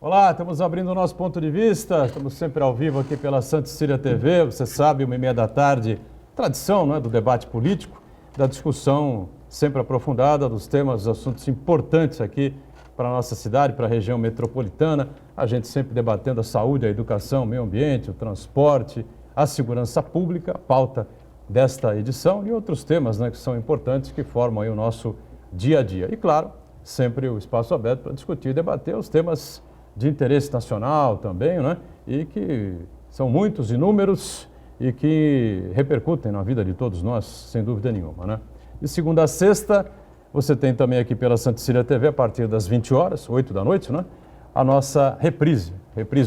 Olá, estamos abrindo o nosso ponto de vista, estamos sempre ao vivo aqui pela Santa Cecília TV, você sabe, 1h30 da tarde, tradição, não é, do debate político, da discussão sempre aprofundada dos temas, dos assuntos importantes aqui para a nossa cidade, para a região metropolitana, a gente sempre debatendo a saúde, a educação, o meio ambiente, o transporte, a segurança pública, a pauta desta edição e outros temas, né, que são importantes, que formam aí o nosso dia a dia. E claro, sempre o espaço aberto para discutir e debater os temas de interesse nacional também, né? E que são muitos, inúmeros e que repercutem na vida de todos nós, sem dúvida nenhuma, né? De segunda a sexta, você tem também aqui pela Santa Cecília TV, a partir das 20 horas, 8 da noite, né? A nossa reprise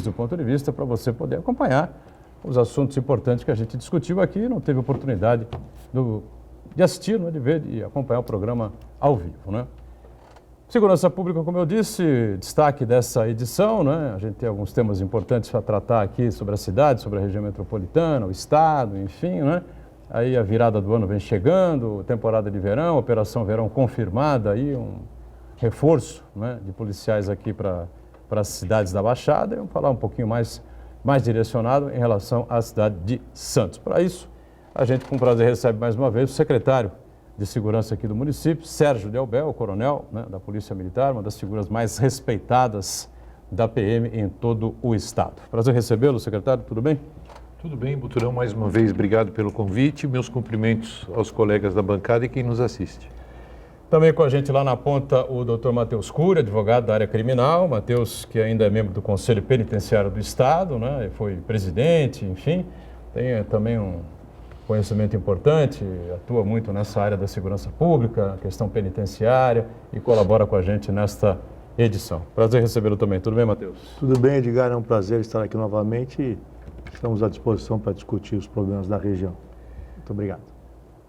do ponto de vista, para você poder acompanhar os assuntos importantes que a gente discutiu aqui e não teve oportunidade de assistir, né? De ver e acompanhar o programa ao vivo, né? Segurança Pública, como eu disse, destaque dessa edição, né? A gente tem alguns temas importantes para tratar aqui sobre a cidade, sobre a região metropolitana, o estado, enfim, né? Aí a virada do ano vem chegando, temporada de verão, Operação Verão confirmada, aí um reforço, né, de policiais aqui para as cidades da Baixada, e vamos falar um pouquinho mais direcionado em relação à cidade de Santos. Para isso, a gente com prazer recebe mais uma vez o secretário de Segurança aqui do município, Sérgio Delbel, o coronel, né, da Polícia Militar, uma das figuras mais respeitadas da PM em todo o estado. Prazer recebê-lo, secretário, tudo bem? Tudo bem, Buturão, mais uma vez, obrigado pelo convite, meus cumprimentos aos colegas da bancada e quem nos assiste. Também com a gente lá na ponta o doutor Matheus Cury, advogado da área criminal, Matheus que ainda é membro do Conselho Penitenciário do Estado, né, foi presidente, enfim, tem também um conhecimento importante, atua muito nessa área da segurança pública, questão penitenciária e colabora com a gente nesta edição. Prazer recebê-lo também. Tudo bem, Matheus? Tudo bem, Edgar. É um prazer estar aqui novamente e estamos à disposição para discutir os problemas da região. Muito obrigado.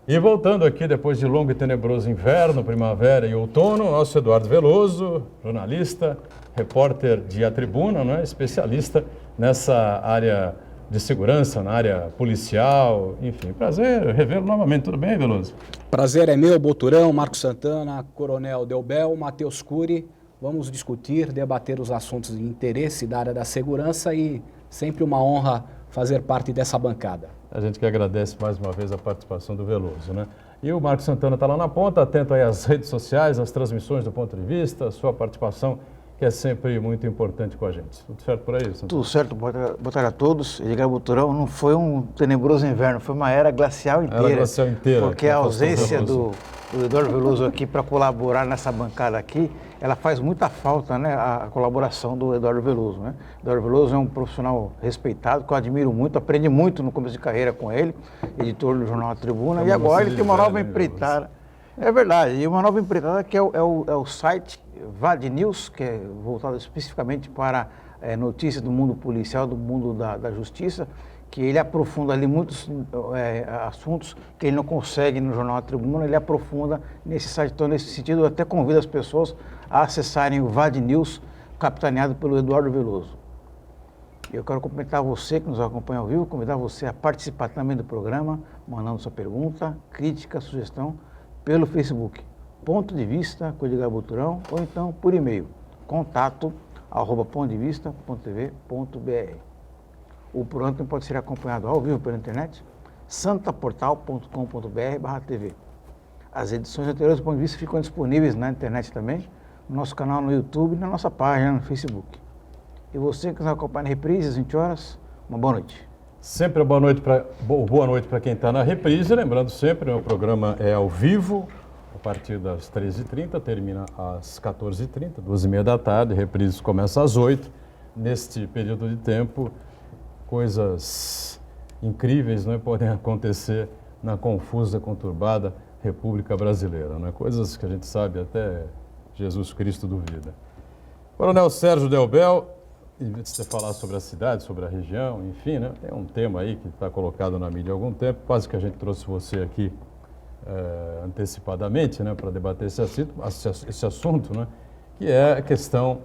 E voltando aqui, depois de longo e tenebroso inverno, primavera e outono, nosso Eduardo Veloso, jornalista, repórter de A Tribuna, né, especialista nessa área de segurança, na área policial, enfim, prazer revê-lo novamente. Tudo bem, Veloso? Prazer é meu, Boturão, Marcos Santana, Coronel Delbel, Matheus Cury. Vamos discutir, debater os assuntos de interesse da área da segurança e sempre uma honra fazer parte dessa bancada. A gente que agradece mais uma vez a participação do Veloso, né? E o Marcos Santana está lá na ponta, atento aí às redes sociais, às transmissões do ponto de vista, a sua participação, que é sempre muito importante com a gente. Tudo certo por aí, Santana? Tudo certo, boa tarde a todos. Edgar Buturão, não foi um tenebroso inverno, foi uma era glacial inteira. Era glacial inteira. Porque a ausência do Eduardo Veloso aqui para colaborar nessa bancada aqui, ela faz muita falta, né, a colaboração do Eduardo Veloso, né? Eduardo Veloso é um profissional respeitado, que eu admiro muito, aprendi muito no começo de carreira com ele, editor do jornal A Tribuna, e agora ele tem uma nova empreitada. É verdade, e uma nova empreitada que é o site VAD News, que é voltado especificamente para notícias do mundo policial, do mundo da justiça, que ele aprofunda ali muitos assuntos que ele não consegue no jornal A Tribuna, ele aprofunda nesse site. Então, nesse sentido, eu até convido as pessoas a acessarem o VAD News, capitaneado pelo Eduardo Veloso. Eu quero cumprimentar você que nos acompanha ao vivo, convidar você a participar também do programa, mandando sua pergunta, crítica, sugestão, pelo Facebook, Ponto de Vista com Edgar Buturão, ou então por e-mail, contato@pontodevista.tv.br. O programa pode ser acompanhado ao vivo pela internet, santaportal.com.br/tv. As edições anteriores do Ponto de Vista ficam disponíveis na internet também, no nosso canal no YouTube e na nossa página no Facebook. E você que nos acompanha na reprise às 20 horas, uma boa noite. Sempre boa noite para quem está na reprise. Lembrando sempre, o programa é ao vivo, a partir das 13h30, termina às 14h30, 14h30, reprises começam às 8h. Neste período de tempo, coisas incríveis, né, podem acontecer na confusa, conturbada República Brasileira, né? Coisas que a gente sabe até Jesus Cristo duvida. Coronel Sérgio Delbel, em vez de você falar sobre a cidade, sobre a região, enfim, né, tem um tema aí que está colocado na mídia há algum tempo, quase que a gente trouxe você aqui antecipadamente, né, para debater esse assunto, né, que é a questão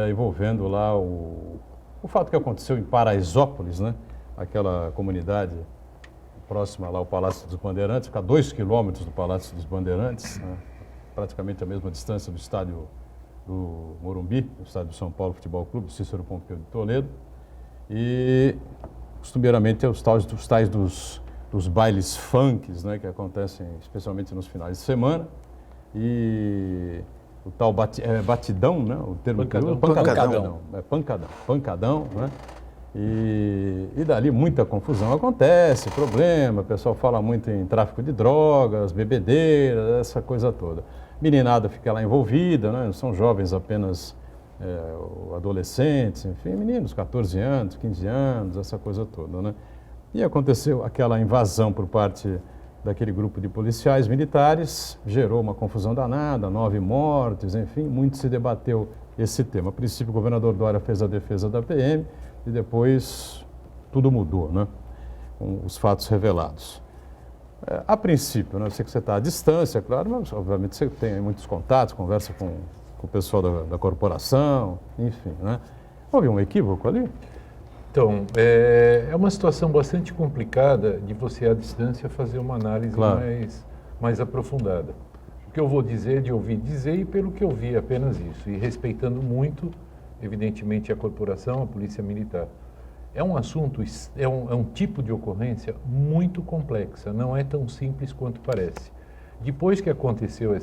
envolvendo lá o fato que aconteceu em Paraisópolis, né, aquela comunidade próxima lá ao Palácio dos Bandeirantes, fica a 2 quilômetros do Palácio dos Bandeirantes, né, praticamente a mesma distância do estádio do Morumbi, no estádio de São Paulo Futebol Clube, Cícero Pompeu de Toledo. E, costumeiramente, é os tais dos bailes funks, né, que acontecem especialmente nos finais de semana. E o tal batidão, né, o termo Pancadão. Pancadão, né? E dali muita confusão acontece, problema, o pessoal fala muito em tráfico de drogas, bebedeira, essa coisa toda. Meninada fica lá envolvida, né? São jovens apenas, adolescentes, enfim, meninos, 14 anos, 15 anos, essa coisa toda, né? E aconteceu aquela invasão por parte daquele grupo de policiais militares, gerou uma confusão danada, 9 mortes, enfim, muito se debateu esse tema. A princípio, o governador Dória fez a defesa da PM e depois tudo mudou, né? Com os fatos revelados. A princípio, né, eu sei que você está à distância, claro, mas obviamente você tem muitos contatos, conversa com o pessoal da corporação, enfim, né? Houve um equívoco ali? Então, é uma situação bastante complicada de você, à distância, fazer uma análise mais aprofundada. O que eu vou dizer, de ouvir dizer e pelo que eu vi, apenas isso. E respeitando muito, evidentemente, a corporação, a Polícia Militar. É um assunto, é um tipo de ocorrência muito complexa, não é tão simples quanto parece. Depois que aconteceu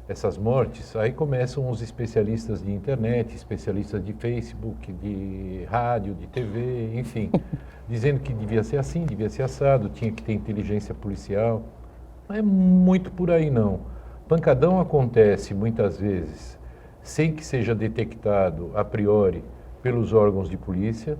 essas mortes, aí começam os especialistas de internet, especialistas de Facebook, de rádio, de TV, enfim, dizendo que devia ser assim, devia ser assado, tinha que ter inteligência policial. Não é muito por aí, não. Pancadão acontece, muitas vezes, sem que seja detectado a priori pelos órgãos de polícia.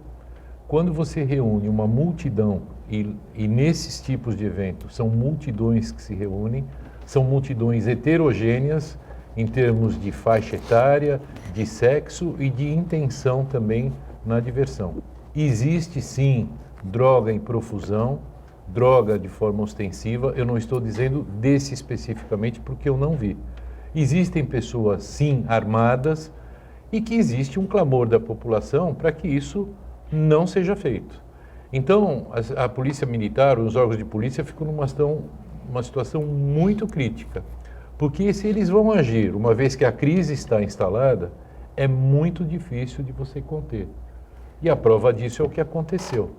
Quando você reúne uma multidão, e nesses tipos de eventos são multidões que se reúnem, são multidões heterogêneas em termos de faixa etária, de sexo e de intenção também na diversão. Existe sim droga em profusão, droga de forma ostensiva, eu não estou dizendo desse especificamente porque eu não vi. Existem pessoas sim armadas e que existe um clamor da população para que isso não seja feito. Então, a Polícia Militar, os órgãos de polícia ficam numa situação muito crítica, porque se eles vão agir, uma vez que a crise está instalada, é muito difícil de você conter. E a prova disso é o que aconteceu.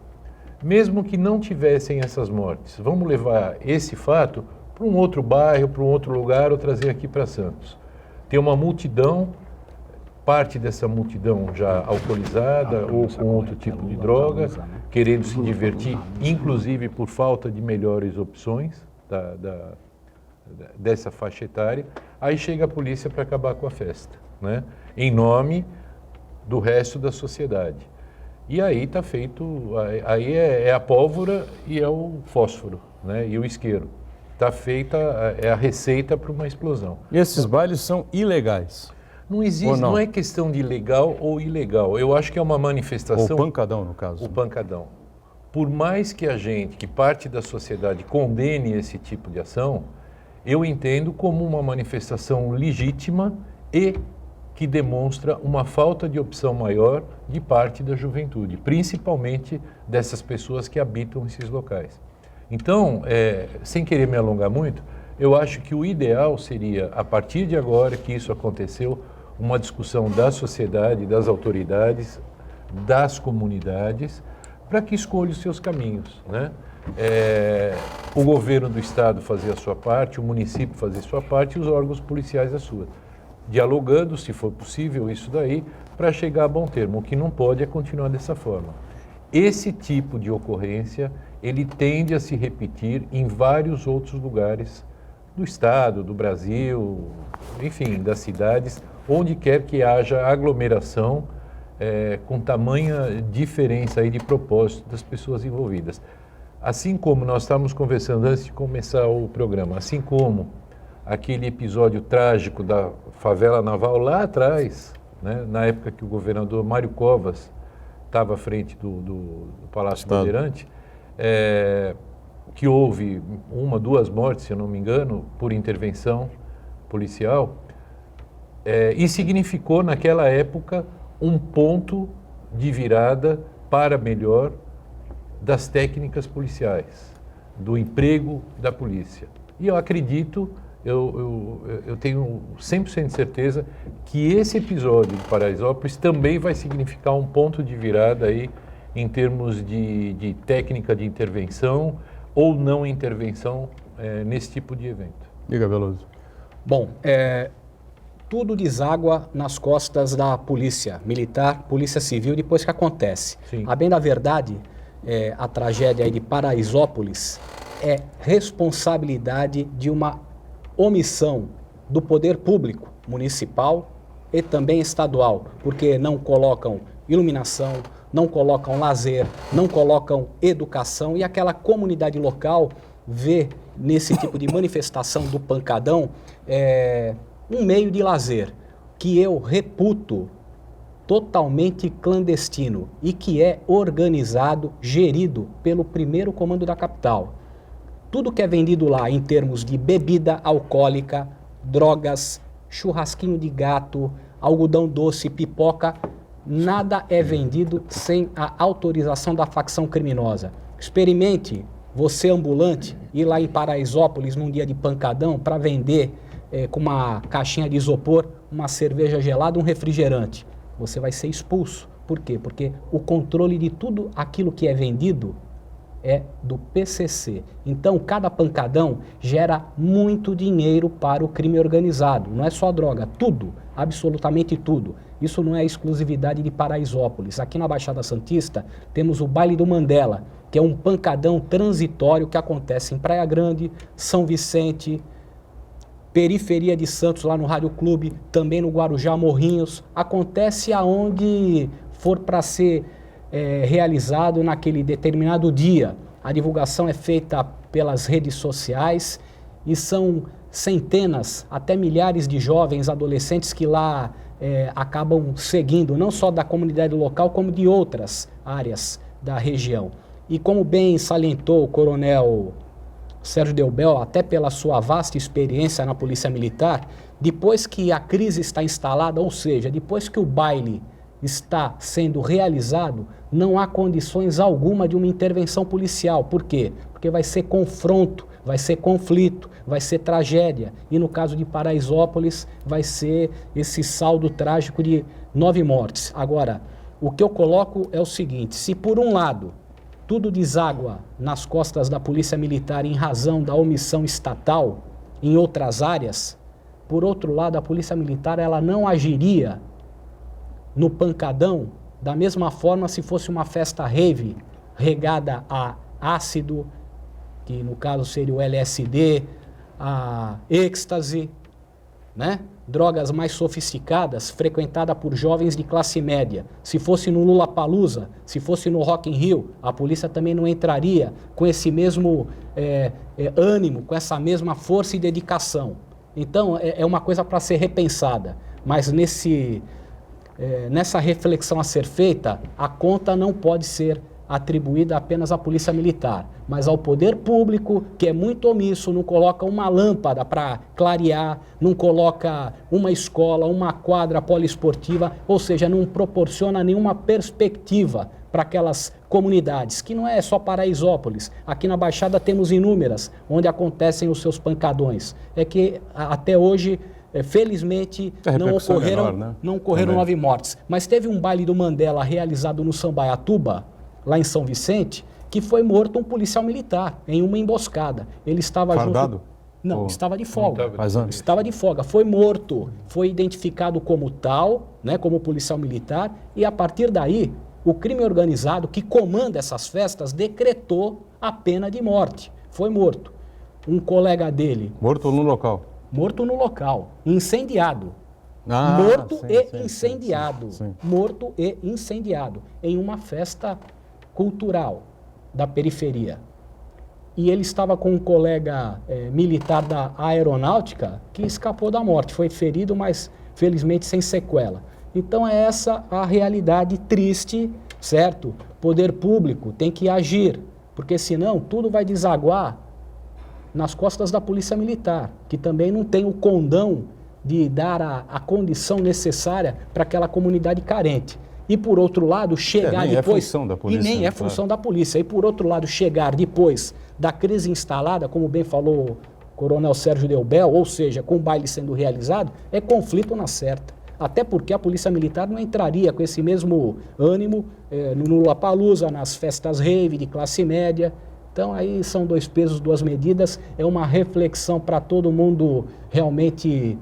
Mesmo que não tivessem essas mortes, vamos levar esse fato para um outro bairro, para um outro lugar, ou trazer aqui para Santos. Tem uma multidão, parte dessa multidão já alcoolizada ou com outro tipo de droga, querendo se divertir, inclusive por falta de melhores opções dessa faixa etária. Aí chega a polícia para acabar com a festa, né? Em nome do resto da sociedade. E aí está feito, aí é a pólvora e é o fósforo, né? E o isqueiro. Está feita, é a receita para uma explosão. E esses bailes são ilegais? Não existe, não é questão de legal ou ilegal. Eu acho que é uma manifestação... O pancadão, no caso. O pancadão. Por mais que a gente, que parte da sociedade, condene esse tipo de ação, eu entendo como uma manifestação legítima e que demonstra uma falta de opção maior de parte da juventude, principalmente dessas pessoas que habitam esses locais. Então, sem querer me alongar muito, eu acho que o ideal seria, a partir de agora que isso aconteceu, uma discussão da sociedade, das autoridades, das comunidades, para que escolha os seus caminhos, né? O governo do estado fazer a sua parte, o município fazer a sua parte e os órgãos policiais a sua. Dialogando, se for possível, isso daí, para chegar a bom termo. O que não pode é continuar dessa forma. Esse tipo de ocorrência, ele tende a se repetir em vários outros lugares do estado, do Brasil, enfim, das cidades, onde quer que haja aglomeração com tamanha diferença aí de propósito das pessoas envolvidas. Assim como nós estávamos conversando antes de começar o programa, assim como aquele episódio trágico da favela naval lá atrás, né, na época que o governador Mário Covas estava à frente do Palácio Bandeirante, que houve 1, 2 mortes, se eu não me engano, por intervenção policial, e significou naquela época um ponto de virada para melhor das técnicas policiais, do emprego da polícia. E eu acredito, eu tenho 100% de certeza que esse episódio de Paraisópolis também vai significar um ponto de virada aí em termos de técnica de intervenção ou não intervenção nesse tipo de evento. Diga, Veloso. Bom, tudo deságua nas costas da polícia militar, polícia civil, depois que acontece. Sim. A bem da verdade, a tragédia aí de Paraisópolis é responsabilidade de uma omissão do poder público municipal e também estadual, porque não colocam iluminação, não colocam lazer, não colocam educação, e aquela comunidade local vê nesse tipo de manifestação do pancadão um meio de lazer que eu reputo totalmente clandestino e que é organizado, gerido pelo primeiro comando da capital. Tudo que é vendido lá em termos de bebida alcoólica, drogas, churrasquinho de gato, algodão doce, pipoca, nada é vendido sem a autorização da facção criminosa. Experimente, você ambulante, ir lá em Paraisópolis num dia de pancadão para vender com uma caixinha de isopor, uma cerveja gelada, um refrigerante. Você vai ser expulso. Por quê? Porque o controle de tudo aquilo que é vendido é do PCC. Então, cada pancadão gera muito dinheiro para o crime organizado. Não é só droga, tudo, absolutamente tudo. Isso não é exclusividade de Paraisópolis. Aqui na Baixada Santista temos o Baile do Mandela, que é um pancadão transitório que acontece em Praia Grande, São Vicente, periferia de Santos, lá no Rádio Clube, também no Guarujá, Morrinhos. Acontece aonde for para ser realizado naquele determinado dia. A divulgação é feita pelas redes sociais e são centenas, até milhares de jovens, adolescentes que lá acabam seguindo, não só da comunidade local, como de outras áreas da região. E como bem salientou o coronel Sérgio Delbel, até pela sua vasta experiência na Polícia Militar, depois que a crise está instalada, ou seja, depois que o baile está sendo realizado, não há condições alguma de uma intervenção policial. Por quê? Porque vai ser confronto, vai ser conflito, vai ser tragédia. E no caso de Paraisópolis, vai ser esse saldo trágico de 9 mortes. Agora, o que eu coloco é o seguinte: se por um lado tudo deságua nas costas da Polícia Militar em razão da omissão estatal em outras áreas, por outro lado, a Polícia Militar ela não agiria no pancadão da mesma forma se fosse uma festa rave regada a ácido, que no caso seria o LSD, a êxtase, né? Drogas mais sofisticadas, frequentada por jovens de classe média. Se fosse no Lollapalooza, se fosse no Rock in Rio, a polícia também não entraria com esse mesmo ânimo, com essa mesma força e dedicação. Então, é uma coisa para ser repensada. Mas nessa reflexão a ser feita, a conta não pode ser atribuída apenas à Polícia Militar, mas ao poder público, que é muito omisso, não coloca uma lâmpada para clarear, não coloca uma escola, uma quadra poliesportiva, ou seja, não proporciona nenhuma perspectiva para aquelas comunidades, que não é só Paraisópolis. Aqui na Baixada temos inúmeras, onde acontecem os seus pancadões. É que até hoje, felizmente, não ocorreram 9 mortes. Mas teve um baile do Mandela realizado no Sambaiatuba, lá em São Vicente, que foi morto um policial militar em uma emboscada. Ele estava fardado? Não, estava de folga. Mas antes. Estava de folga. Foi morto, foi identificado como tal, né, como policial militar, e a partir daí, o crime organizado que comanda essas festas decretou a pena de morte. Foi morto. Um colega dele... Morto no local? Morto no local, incendiado. Morto e incendiado. Morto e incendiado em uma festa cultural da periferia. E ele estava com um colega militar da aeronáutica que escapou da morte, foi ferido, mas felizmente sem sequela. Então é essa a realidade triste, certo? Poder público tem que agir, porque senão tudo vai desaguar nas costas da Polícia Militar, que também não tem o condão de dar a condição necessária para aquela comunidade carente. E por outro lado, chegar nem depois... é função da polícia. E nem é função da polícia. E por outro lado, chegar depois da crise instalada, como bem falou Coronel Sérgio Delbel, ou seja, com o baile sendo realizado, é conflito na certa. Até porque a Polícia Militar não entraria com esse mesmo ânimo no Lollapalooza, nas festas rave de classe média. Então aí são 2 pesos, 2 medidas, é uma reflexão para todo mundo realmente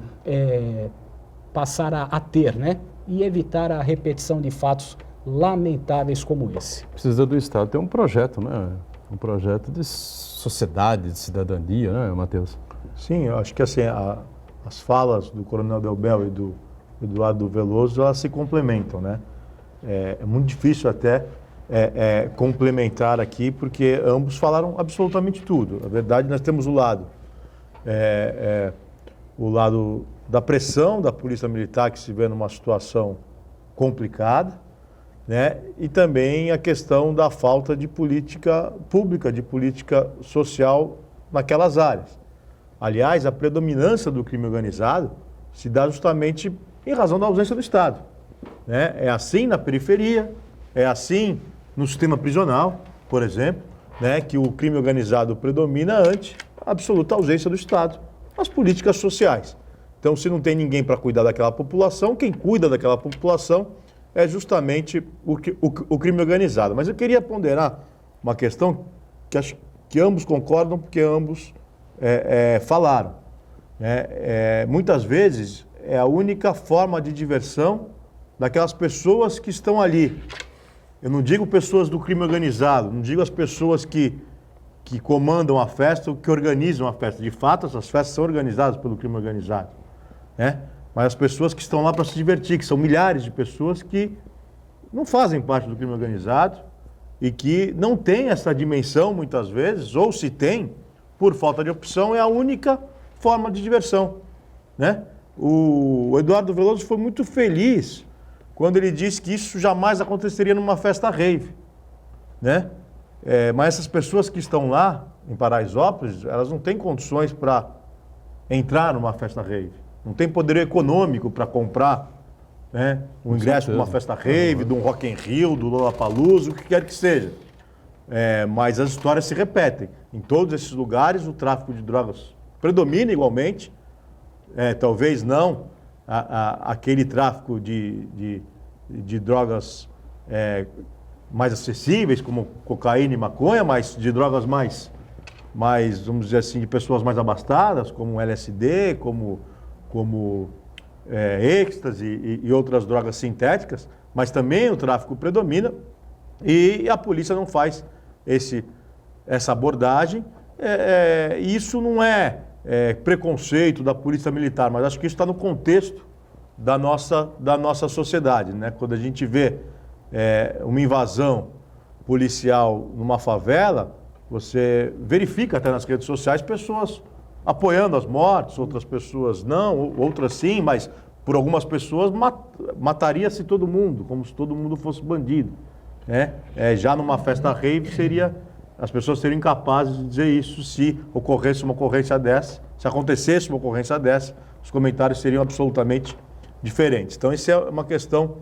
passar a ter, né? E evitar a repetição de fatos lamentáveis como esse. Precisa do Estado ter um projeto, né? Um projeto de sociedade, de cidadania, né, Matheus? Sim, eu acho que assim, as falas do Coronel Delbel e do Eduardo Veloso, elas se complementam, né? É muito difícil até complementar aqui, porque ambos falaram absolutamente tudo. Na verdade, nós temos o lado da pressão da Polícia Militar, que se vê numa situação complicada, né? E também a questão da falta de política pública, de política social naquelas áreas. Aliás, a predominância do crime organizado se dá justamente em razão da ausência do Estado, né? É assim na periferia, é assim no sistema prisional, por exemplo, né? Que o crime organizado predomina ante a absoluta ausência do Estado nas políticas sociais. Então, se não tem ninguém para cuidar daquela população, quem cuida daquela população é justamente o crime organizado. Mas eu queria ponderar uma questão que acho que ambos concordam, porque ambos falaram, né? Muitas vezes é a única forma de diversão daquelas pessoas que estão ali. Eu não digo pessoas do crime organizado, não digo as pessoas que comandam a festa ou que organizam a festa. De fato, essas festas são organizadas pelo crime organizado, né? Mas as pessoas que estão lá para se divertir, que são milhares de pessoas que não fazem parte do crime organizado e que não têm essa dimensão muitas vezes, ou se tem, por falta de opção, é a única forma de diversão, né? O Eduardo Veloso foi muito feliz quando ele disse que isso jamais aconteceria numa festa rave, né? Mas essas pessoas que estão lá, em Paraisópolis, elas não têm condições para entrar numa festa rave. Não tem poder econômico para comprar, né, um ingresso para uma festa rave, de um Rock in Rio, do Lollapalooza, o que quer que seja. Mas as histórias se repetem. Em todos esses lugares, o tráfico de drogas predomina igualmente. Talvez não aquele tráfico de drogas mais acessíveis, como cocaína e maconha, mas de drogas mais, vamos dizer assim, de pessoas mais abastadas, como LSD, como êxtase e outras drogas sintéticas, mas também o tráfico predomina e a polícia não faz essa abordagem. Isso não é preconceito da polícia militar, mas acho que isso está no contexto da nossa sociedade, né? Quando a gente vê uma invasão policial numa favela, você verifica até nas redes sociais pessoas apoiando as mortes, outras pessoas não, outras sim, mas por algumas pessoas mataria-se todo mundo, como se todo mundo fosse bandido, né? Já numa festa rave as pessoas seriam incapazes de dizer isso se ocorresse uma ocorrência dessa, se acontecesse uma ocorrência dessa, os comentários seriam absolutamente diferentes. Então isso é uma questão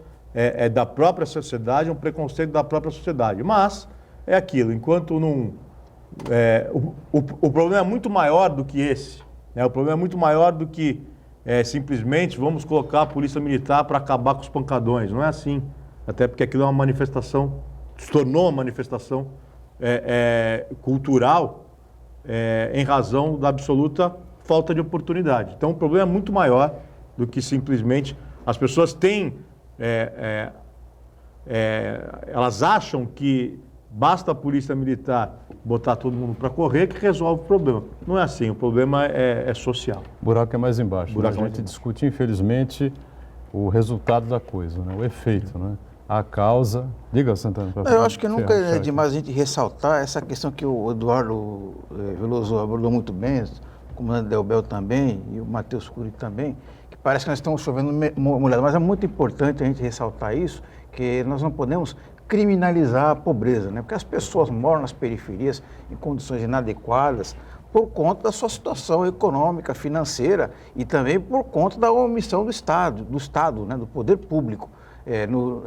da própria sociedade, um preconceito da própria sociedade, mas é aquilo, enquanto não... O problema é muito maior do que esse, né? O problema é muito maior do que simplesmente vamos colocar a polícia militar para acabar com os pancadões. Não é assim, até porque aquilo é uma manifestação, se tornou uma manifestação cultural em razão da absoluta falta de oportunidade. Então o problema é muito maior do que simplesmente as pessoas têm, elas acham que basta a polícia militar botar todo mundo para correr que resolve o problema. Não é assim, o problema é social. O buraco é mais embaixo. Buraco A gente discute, infelizmente, o resultado da coisa, né? O efeito, né? A causa... Diga, Santana. Eu acho que nunca é demais a gente ressaltar essa questão que o Eduardo Veloso abordou muito bem, o comandante Delbel também e o Matheus Cury também, que parece que nós estamos chovendo molhado, mas é muito importante a gente ressaltar isso, que nós não podemos criminalizar a pobreza, né? Porque as pessoas moram nas periferias em condições inadequadas por conta da sua situação econômica, financeira e também por conta da omissão do Estado, né? Do poder público.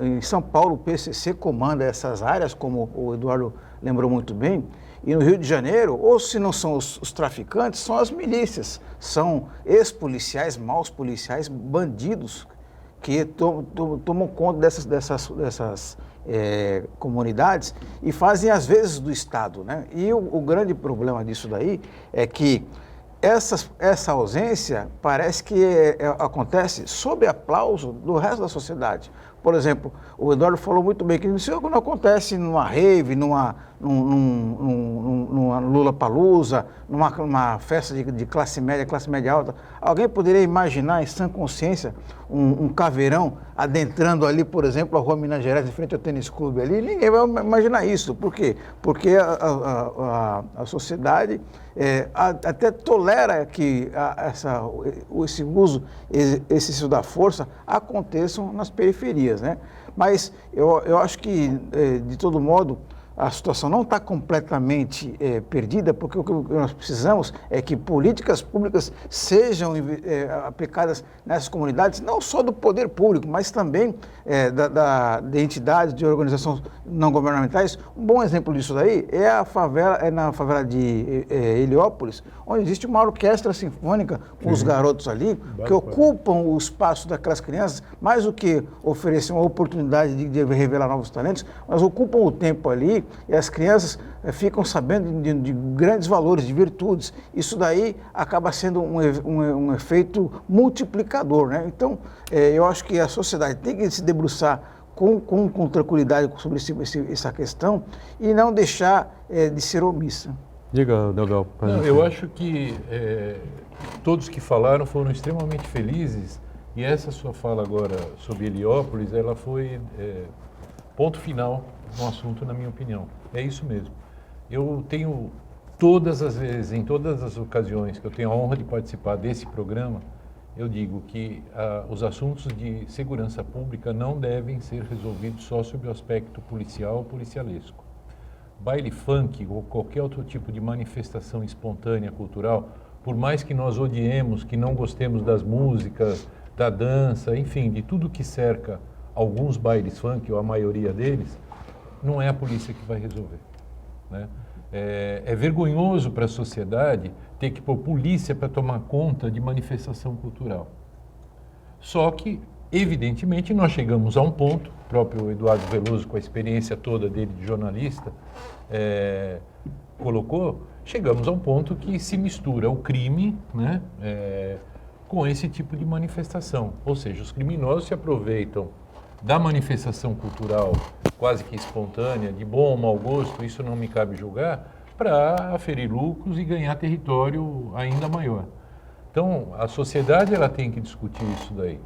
Em São Paulo, o PCC comanda essas áreas, como o Eduardo lembrou muito bem, E no Rio de Janeiro, ou se não são os traficantes, são as milícias, são ex-policiais, maus policiais, bandidos que tomam conta dessas comunidades e fazem às vezes do Estado, né? E o grande problema disso daí é que essa ausência parece que acontece sob aplauso do resto da sociedade. Por exemplo, o Eduardo falou muito bem que isso não acontece numa rave, numa Lollapalooza, numa festa de classe média alta. Alguém poderia imaginar em sã consciência um caveirão adentrando ali, por exemplo, a Rua Minas Gerais, em frente ao tênis clube ali? Ninguém vai imaginar isso. Por quê? Porque a sociedade até tolera que esse uso excessivo da força aconteçam nas periferias, né? Mas eu acho que, de todo modo, a situação não está completamente perdida, porque o que nós precisamos é que políticas públicas sejam aplicadas nessas comunidades, não só do poder público, mas também de entidades, de organizações não governamentais. Um bom exemplo disso daí é na favela de Heliópolis, onde existe uma orquestra sinfônica com os garotos ali, que ocupam o espaço daquelas crianças, mais do que oferecer uma oportunidade de revelar novos talentos, mas ocupam o tempo ali e as crianças ficam sabendo de grandes valores, de virtudes. Isso daí acaba sendo um efeito multiplicador, né? Então, eu acho que a sociedade tem que se debruçar com tranquilidade sobre essa questão e não deixar de ser omissa. Diga, Delgado. Eu acho que todos que falaram foram extremamente felizes e essa sua fala agora sobre Heliópolis, ela foi ponto final no assunto, na minha opinião. É isso mesmo. Eu tenho todas as vezes, em todas as ocasiões que eu tenho a honra de participar desse programa, eu digo que os assuntos de segurança pública não devem ser resolvidos só sob o aspecto policial ou policialesco. Baile funk ou qualquer outro tipo de manifestação espontânea cultural, por mais que nós odiemos, que não gostemos das músicas, da dança, enfim, de tudo que cerca alguns bailes funk, ou a maioria deles, não é a polícia que vai resolver, né? É vergonhoso para a sociedade ter que pôr polícia para tomar conta de manifestação cultural. Só que, evidentemente, nós chegamos a um ponto, o próprio Eduardo Veloso, com a experiência toda dele de jornalista, chegamos a um ponto que se mistura o crime, né, com esse tipo de manifestação. Ou seja, os criminosos se aproveitam da manifestação cultural quase que espontânea, de bom ou mau gosto, isso não me cabe julgar, para aferir lucros e ganhar território ainda maior. Então, a sociedade ela tem que discutir isso daí.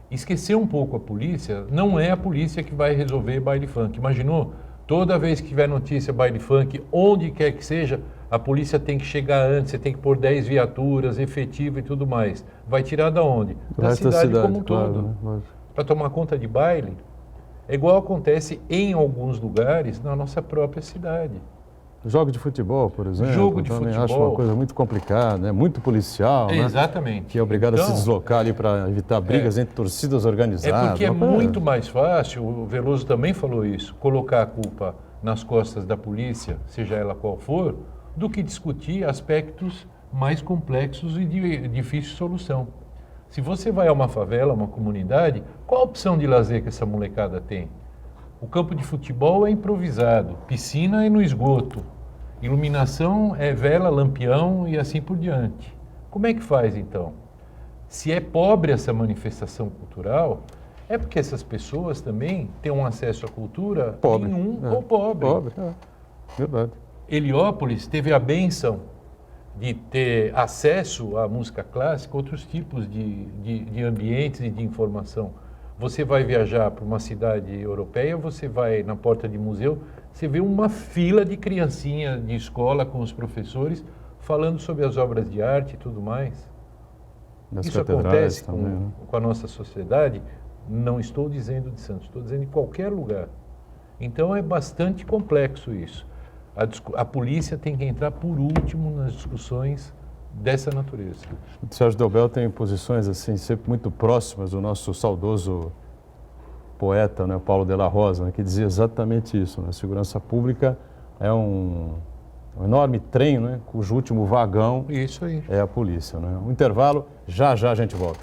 Esquecer um pouco a polícia, não é a polícia que vai resolver baile funk. Imaginou? Toda vez que tiver notícia baile funk, onde quer que seja, a polícia tem que chegar antes, você tem que pôr 10 viaturas, efetivo e tudo mais. Vai tirar da onde? Da cidade como um todo. Né? Para tomar conta de baile, é igual acontece em alguns lugares na nossa própria cidade. Jogo de futebol, por exemplo. Jogo de também futebol. Acho uma coisa muito complicada, né? Muito policial, né? Exatamente. Que é obrigado a se deslocar ali para evitar brigas entre torcidas organizadas. É porque é muito mais fácil, o Veloso também falou isso, colocar a culpa nas costas da polícia, seja ela qual for, do que discutir aspectos mais complexos e de difícil solução. Se você vai a uma favela, uma comunidade, qual a opção de lazer que essa molecada tem? O campo de futebol é improvisado, piscina é no esgoto, iluminação é vela, lampião e assim por diante. Como é que faz então? Se é pobre essa manifestação cultural, é porque essas pessoas também têm um acesso à cultura pobre. Ou pobre. Pobre, verdade. Heliópolis teve a bênção de ter acesso à música clássica, outros tipos de ambientes e de informação. Você vai viajar para uma cidade europeia, você vai na porta de museu, você vê uma fila de criancinha de escola com os professores falando sobre as obras de arte e tudo mais. Isso acontece com a nossa sociedade, não estou dizendo de Santos, estou dizendo em qualquer lugar. Então é bastante complexo isso. A polícia tem que entrar por último nas discussões dessa natureza. O Sérgio Delbel tem posições assim sempre muito próximas do nosso saudoso poeta, né, Paulo de la Rosa, né, que dizia exatamente isso, né? A segurança pública é um um enorme trem, né, cujo último vagão Isso aí. é a polícia. Né? Um intervalo, já já a gente volta.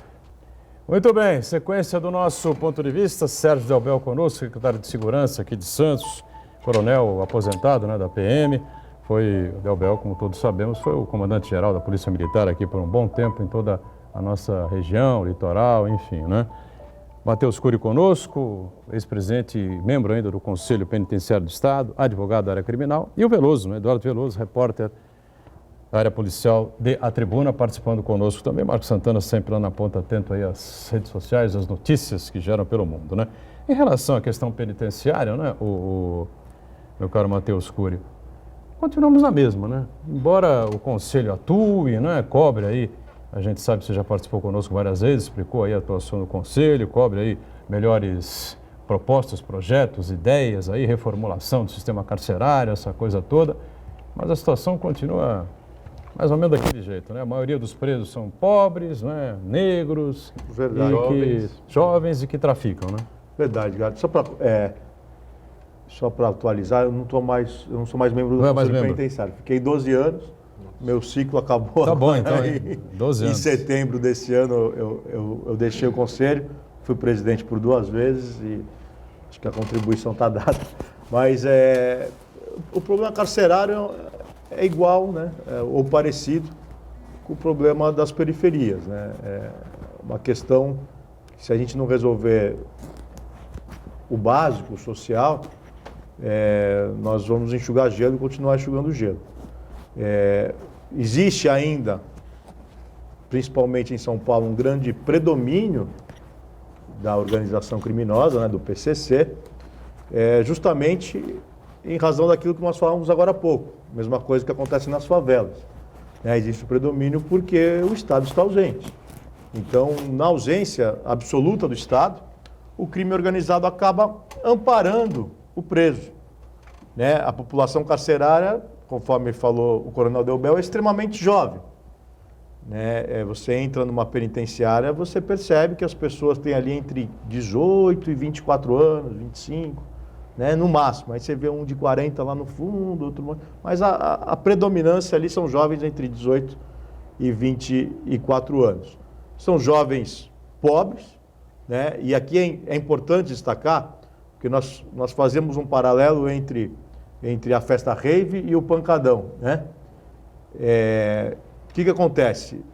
Muito bem, sequência do nosso ponto de vista, Sérgio Delbel conosco, secretário de Segurança aqui de Santos, coronel aposentado, né, da PM. Foi, o Delbel, como todos sabemos, foi o comandante-geral da Polícia Militar aqui por um bom tempo em toda a nossa região, litoral, enfim, né? Matheus Cury conosco, ex-presidente e membro ainda do Conselho Penitenciário do Estado, advogado da área criminal, e o Veloso, né? Eduardo Veloso, repórter da área policial de A Tribuna, participando conosco também. Marcos Santana sempre lá na ponta, atento aí às redes sociais, às notícias que geram pelo mundo, né? Em relação à questão penitenciária, né, meu caro Matheus Cury, continuamos na mesma, né? Embora o Conselho atue, né, cobre aí, a gente sabe que você já participou conosco várias vezes, explicou aí a atuação do Conselho, cobre aí melhores propostas, projetos, ideias, aí, reformulação do sistema carcerário, essa coisa toda, mas a situação continua mais ou menos daquele jeito, né? A maioria dos presos são pobres, né, negros, Verdade. jovens e que traficam, né? Verdade, Gato. Só para atualizar, eu não sou mais membro do Não é mais Conselho membro? Penitenciário. Fiquei 12 anos, meu ciclo acabou. Tá bom, então, agora, hein? 12 anos. Em setembro desse ano eu deixei o Conselho, fui presidente por 2 vezes e acho que a contribuição está dada. Mas o problema carcerário é igual, né? Ou parecido com o problema das periferias, né? É uma questão que, se a gente não resolver o básico, o social, nós vamos enxugar gelo e continuar enxugando gelo. Existe ainda, principalmente em São Paulo, um grande predomínio da organização criminosa, né, do PCC, justamente em razão daquilo que nós falamos agora há pouco, mesma coisa que acontece nas favelas. Existe o predomínio porque o Estado está ausente. Então, na ausência absoluta do Estado, o crime organizado acaba amparando o preso. A população carcerária, conforme falou o coronel Delbel, é extremamente jovem. Você entra numa penitenciária, você percebe que as pessoas têm ali entre 18 e 24 anos, 25, no máximo. Aí você vê um de 40 lá no fundo, outro... Mas a predominância ali são jovens entre 18 e 24 anos. São jovens pobres, e aqui é importante destacar, porque nós fazemos um paralelo entre a festa rave e o pancadão. O que acontece?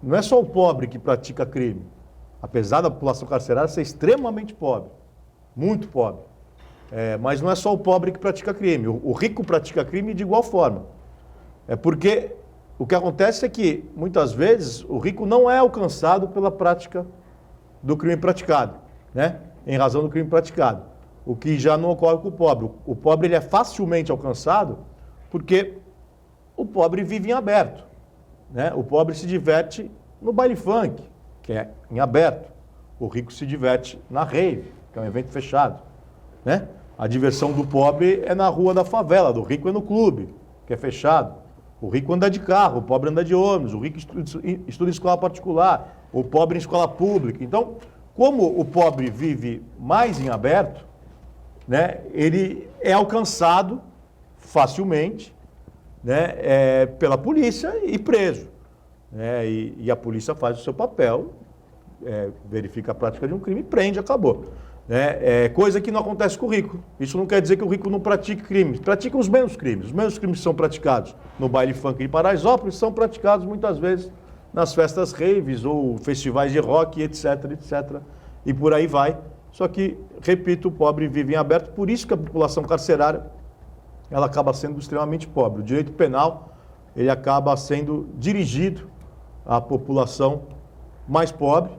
Não é só o pobre que pratica crime, apesar da população carcerária ser extremamente pobre, muito pobre. Mas não é só o pobre que pratica crime, o rico pratica crime de igual forma. Porque o que acontece é que, muitas vezes, o rico não é alcançado pela prática do crime praticado, em razão do crime praticado. O que já não ocorre com o pobre. O pobre ele é facilmente alcançado porque o pobre vive em aberto. O pobre se diverte no baile funk, que é em aberto. O rico se diverte na rave, que é um evento fechado. A diversão do pobre é na rua da favela, do rico é no clube, que é fechado. O rico anda de carro, o pobre anda de ônibus, o rico estuda em escola particular, o pobre em escola pública. Então, como o pobre vive mais em aberto, ele é alcançado facilmente, pela polícia e preso. E a polícia faz o seu papel, verifica a prática de um crime, prende, acabou. Coisa que não acontece com o rico. Isso não quer dizer que o rico não pratique crimes. Pratica os mesmos crimes. Os mesmos crimes que são praticados no baile funk de Paraisópolis são praticados muitas vezes nas festas raves ou festivais de rock, etc, etc. E por aí vai. Só que, repito, o pobre vive em aberto. Por isso que a população carcerária ela acaba sendo extremamente pobre. O direito penal ele acaba sendo dirigido à população mais pobre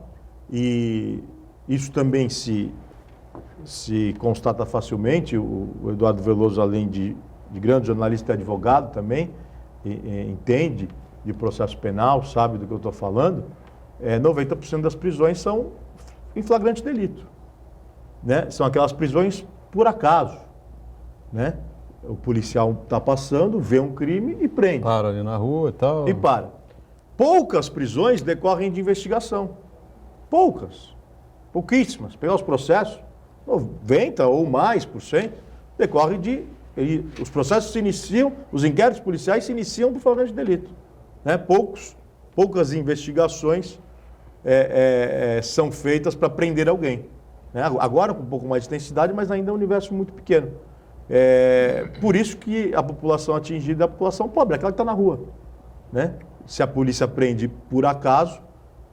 e isso também se constata facilmente. O Eduardo Veloso, além de grande jornalista e advogado também, entende de processo penal, sabe do que eu estou falando, 90% das prisões são em flagrante delito. São aquelas prisões por acaso. O policial está passando, vê um crime e prende. Para ali na rua e tal. E para. Poucas prisões decorrem de investigação. Poucas. Pouquíssimas. Pegar os processos, 90% ou mais decorre de Os processos se iniciam, os inquéritos policiais se iniciam por flagrante delito. Né? Poucas investigações são feitas para prender alguém. Né? Agora com um pouco mais de intensidade, mas ainda é um universo muito pequeno. Por isso que a população atingida é a população pobre, aquela que está na rua. Né? Se a polícia prende por acaso,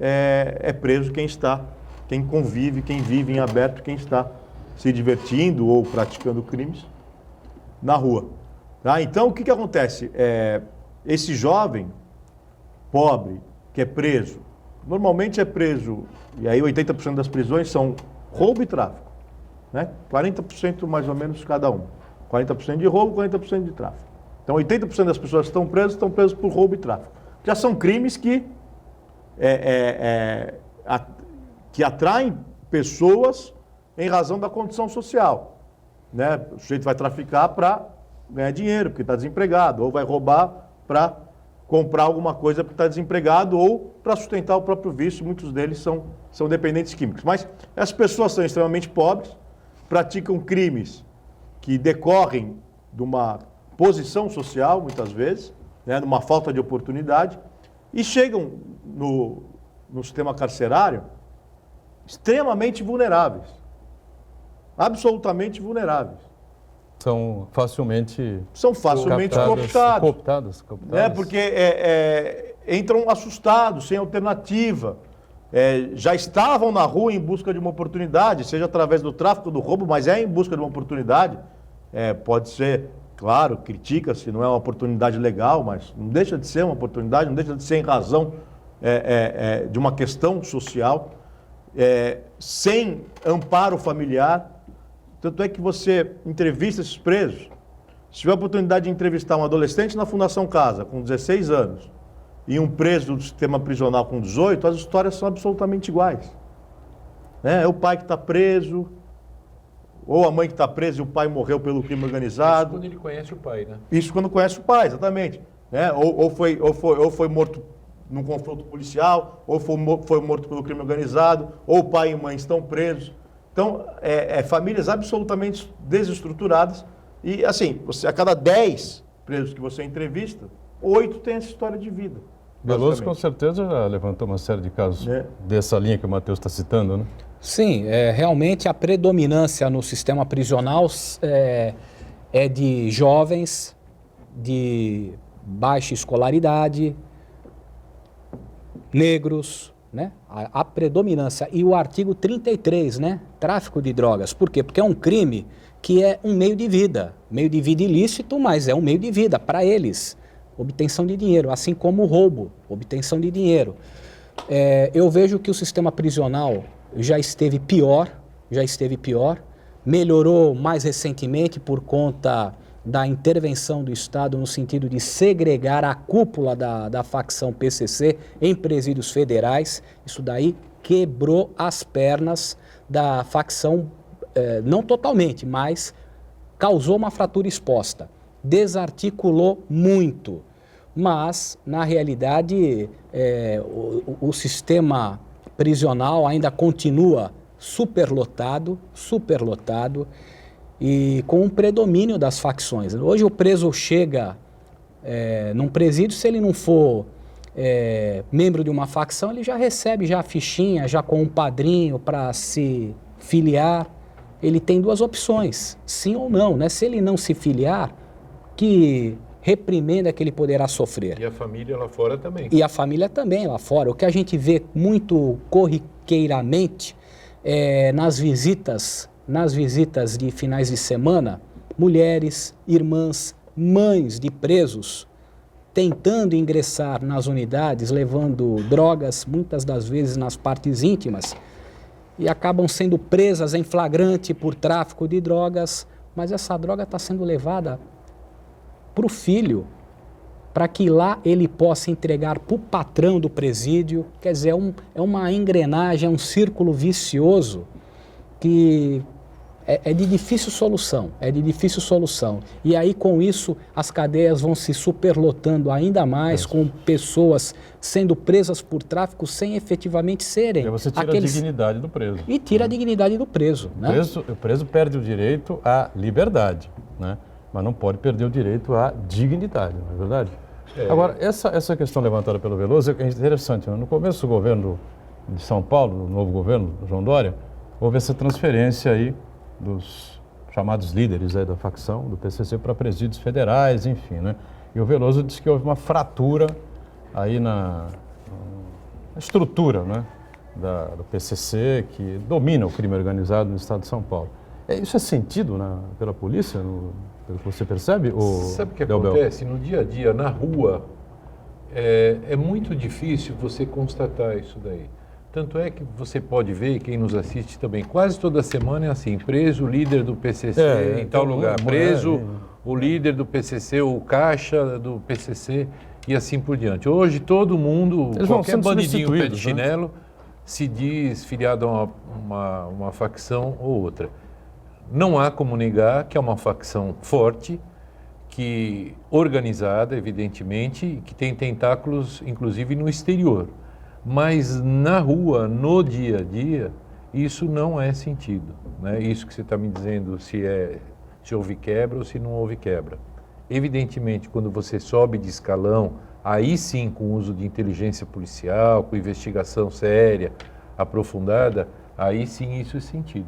é preso quem convive, quem vive em aberto, quem está se divertindo ou praticando crimes na rua. Tá? Então, o que acontece? Esse jovem pobre que é preso, normalmente é preso, e aí 80% das prisões são roubo e tráfico. Né? 40% mais ou menos cada um. 40% de roubo, 40% de tráfico. Então, 80% das pessoas que estão presas por roubo e tráfico. Já são crimes que atraem pessoas em razão da condição social. Né? O sujeito vai traficar para ganhar dinheiro, porque está desempregado, ou vai roubar para comprar alguma coisa porque está desempregado, ou para sustentar o próprio vício. Muitos deles são dependentes químicos. Mas essas pessoas são extremamente pobres, praticam crimes que decorrem de uma posição social, muitas vezes, né, de uma falta de oportunidade, e chegam no sistema carcerário extremamente vulneráveis. Absolutamente vulneráveis. São facilmente cooptados. Né? Porque entram assustados, sem alternativa. Já estavam na rua em busca de uma oportunidade, seja através do tráfico, do roubo, mas em busca de uma oportunidade. Pode ser, claro, critica-se, não é uma oportunidade legal, mas não deixa de ser uma oportunidade, não deixa de ser em razão de uma questão social, sem amparo familiar. Tanto é que você entrevista esses presos. Se tiver a oportunidade de entrevistar um adolescente na Fundação Casa, com 16 anos, e um preso do sistema prisional com 18, as histórias são absolutamente iguais. É o pai que está preso, ou a mãe que está presa e o pai morreu pelo crime organizado. Isso quando ele conhece o pai, né? Isso quando conhece o pai, exatamente. Ou foi morto num confronto policial, ou foi morto pelo crime organizado, ou o pai e mãe estão presos. Então, famílias absolutamente desestruturadas. E, assim, a cada 10 presos que você entrevista, 8 têm essa história de vida. Veloso, com certeza, já levantou uma série de casos dessa linha que o Matheus está citando, né? Sim, realmente a predominância no sistema prisional é de jovens de baixa escolaridade, negros, né? A predominância. E o artigo 33, né? Tráfico de drogas. Por quê? Porque é um crime que é um meio de vida ilícito, mas é um meio de vida para eles. Obtenção de dinheiro, assim como o roubo, obtenção de dinheiro. Eu vejo que o sistema prisional já esteve pior, melhorou mais recentemente por conta da intervenção do Estado no sentido de segregar a cúpula da facção PCC em presídios federais. Isso daí quebrou as pernas da facção, não totalmente, mas causou uma fratura exposta, desarticulou muito. Mas, na realidade, o sistema prisional ainda continua superlotado, e com um predomínio das facções. Hoje o preso chega num presídio, se ele não for membro de uma facção, ele já recebe já a fichinha, já com um padrinho para se filiar. Ele tem duas opções, sim ou não, né? Se ele não se filiar, que reprimenda que ele poderá sofrer. E a família lá fora também. E a família também lá fora. O que a gente vê muito corriqueiramente nas visitas de finais de semana, mulheres, irmãs, mães de presos tentando ingressar nas unidades, levando drogas, muitas das vezes nas partes íntimas, e acabam sendo presas em flagrante por tráfico de drogas, mas essa droga está sendo levada para o filho, para que lá ele possa entregar para o patrão do presídio. Quer dizer, é uma engrenagem, é um círculo vicioso que é de difícil solução, E aí, com isso, as cadeias vão se superlotando ainda mais, com pessoas sendo presas por tráfico sem efetivamente serem. E você tira a dignidade do preso. E tira a dignidade do preso, né? O preso perde o direito à liberdade, né? mas não pode perder o direito à dignidade, não é verdade? Agora, essa questão levantada pelo Veloso é interessante, né? No começo do governo de São Paulo, no novo governo, João Dória, houve essa transferência aí dos chamados líderes aí da facção, do PCC, para presídios federais, enfim, né? E o Veloso disse que houve uma fratura aí na estrutura, né, do PCC, que domina o crime organizado no estado de São Paulo. Isso é sentido pela polícia, pelo que você percebe? Sabe o que acontece? No dia a dia, na rua, é muito difícil você constatar isso daí. Tanto é que você pode ver, quem nos assiste também, quase toda semana é assim, preso o líder do PCC em tal lugar, preso o líder do PCC, o caixa do PCC e assim por diante. Hoje todo mundo, qualquer bandidinho pé de chinelo, se diz filiado a uma facção ou outra. Não há como negar que é uma facção forte, que organizada, evidentemente, que tem tentáculos, inclusive, no exterior. Mas na rua, no dia a dia, isso não é sentido, né? Isso que você está me dizendo, se houve quebra ou se não houve quebra. Evidentemente, quando você sobe de escalão, aí sim, com o uso de inteligência policial, com investigação séria, aprofundada, aí sim isso é sentido,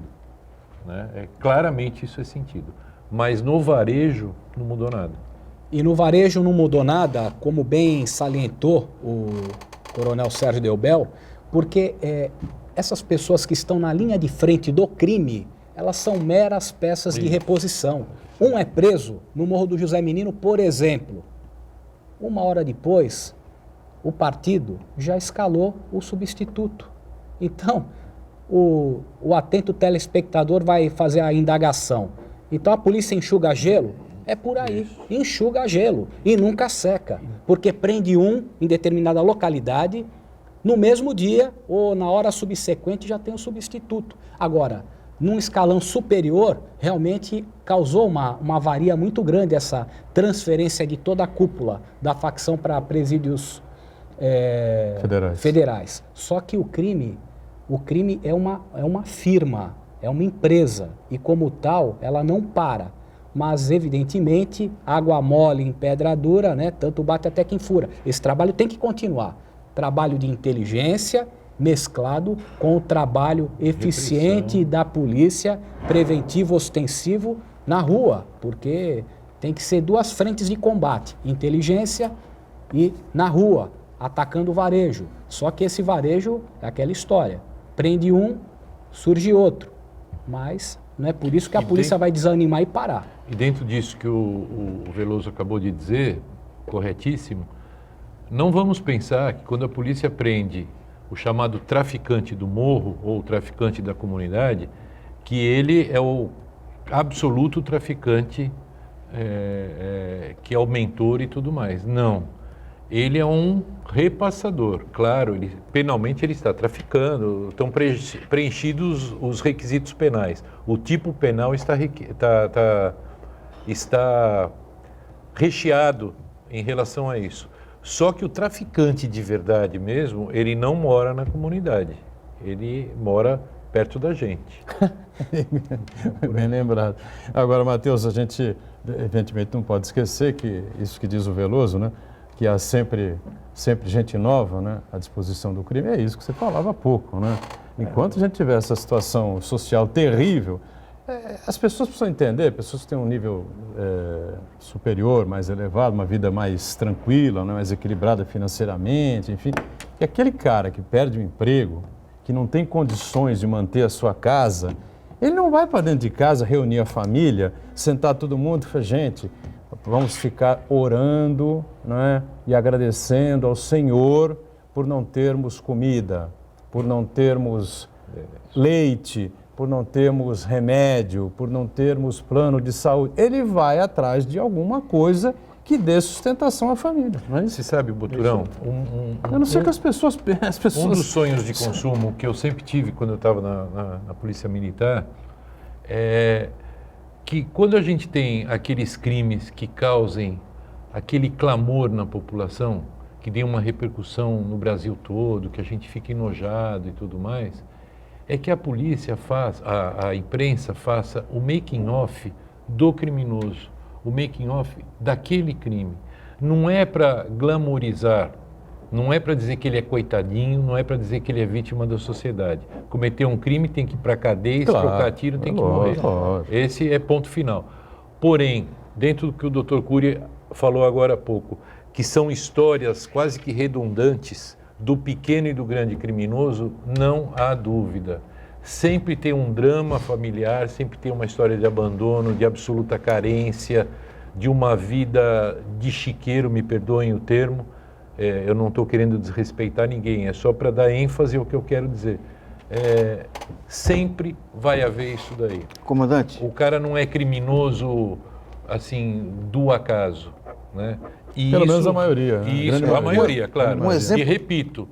né? Claramente isso é sentido. Mas no varejo não mudou nada. E no varejo não mudou nada, como bem salientou o Coronel Sérgio Delbel, porque essas pessoas que estão na linha de frente do crime, elas são meras peças de reposição. Um é preso no Morro do José Menino, por exemplo. 1 hora depois, o partido já escalou o substituto. Então, o atento telespectador vai fazer a indagação. Então a polícia enxuga gelo? É por aí, enxuga gelo e nunca seca, porque prende um em determinada localidade, no mesmo dia ou na hora subsequente já tem um substituto. Agora, num escalão superior, realmente causou uma avaria muito grande essa transferência de toda a cúpula da facção para presídios federais. Só que o crime é uma firma, é uma empresa e como tal ela não para. Mas, evidentemente, água mole em pedra dura, né? Tanto bate até quem fura. Esse trabalho tem que continuar. Trabalho de inteligência mesclado com o trabalho eficiente da polícia, preventivo, ostensivo, na rua. Porque tem que ser 2 frentes de combate. Inteligência e na rua, atacando o varejo. Só que esse varejo é aquela história. Prende um, surge outro. Mas não é por isso que a polícia vai desanimar e parar. E dentro disso que o Veloso acabou de dizer, corretíssimo, não vamos pensar que quando a polícia prende o chamado traficante do morro ou traficante da comunidade, que ele é o absoluto traficante, que é o mentor e tudo mais. Não. Ele é um repassador. Claro, penalmente ele está traficando, estão preenchidos os requisitos penais. O tipo penal está recheado em relação a isso. Só que o traficante de verdade mesmo, ele não mora na comunidade. Ele mora perto da gente. Bem lembrado. Agora, Matheus, a gente evidentemente não pode esquecer que isso que diz o Veloso, né? Que há sempre gente nova, né, à disposição do crime, é isso que você falava há pouco, né? Enquanto a gente tiver essa situação social terrível, as pessoas precisam entender, pessoas que têm um nível superior, mais elevado, uma vida mais tranquila, né, mais equilibrada financeiramente, enfim, que aquele cara que perde o emprego, que não tem condições de manter a sua casa, ele não vai para dentro de casa reunir a família, sentar todo mundo e falar, gente, vamos ficar orando, né, e agradecendo ao Senhor por não termos comida, por não termos leite, por não termos remédio, por não termos plano de saúde. Ele vai atrás de alguma coisa que dê sustentação à família. Não é isso? Você sabe, Boturão, eu não sei que as pessoas... Um dos sonhos de consumo que eu sempre tive quando eu estava na Polícia Militar é que quando a gente tem aqueles crimes que causem aquele clamor na população, que dê uma repercussão no Brasil todo, que a gente fique enojado e tudo mais, é que a polícia a imprensa faça o making-off do criminoso. o making-off daquele crime. Não é para glamorizar, não é para dizer que ele é coitadinho, não é para dizer que ele é vítima da sociedade. Cometeu um crime, tem que ir para a cadeia, se trocar tiro, tem que morrer. Esse é ponto final. Porém, dentro do que o Dr. Cury falou agora há pouco, que são histórias quase que redundantes do pequeno e do grande criminoso, não há dúvida. Sempre tem um drama familiar, sempre tem uma história de abandono, de absoluta carência, de uma vida de chiqueiro, me perdoem o termo. Eu não estou querendo desrespeitar ninguém, é só para dar ênfase ao que eu quero dizer. Sempre vai haver isso daí. Comandante. O cara não é criminoso, assim, do acaso, né? E Pelo menos a maioria. Né? Isso, a maioria, claro. Um exemplo... E repito,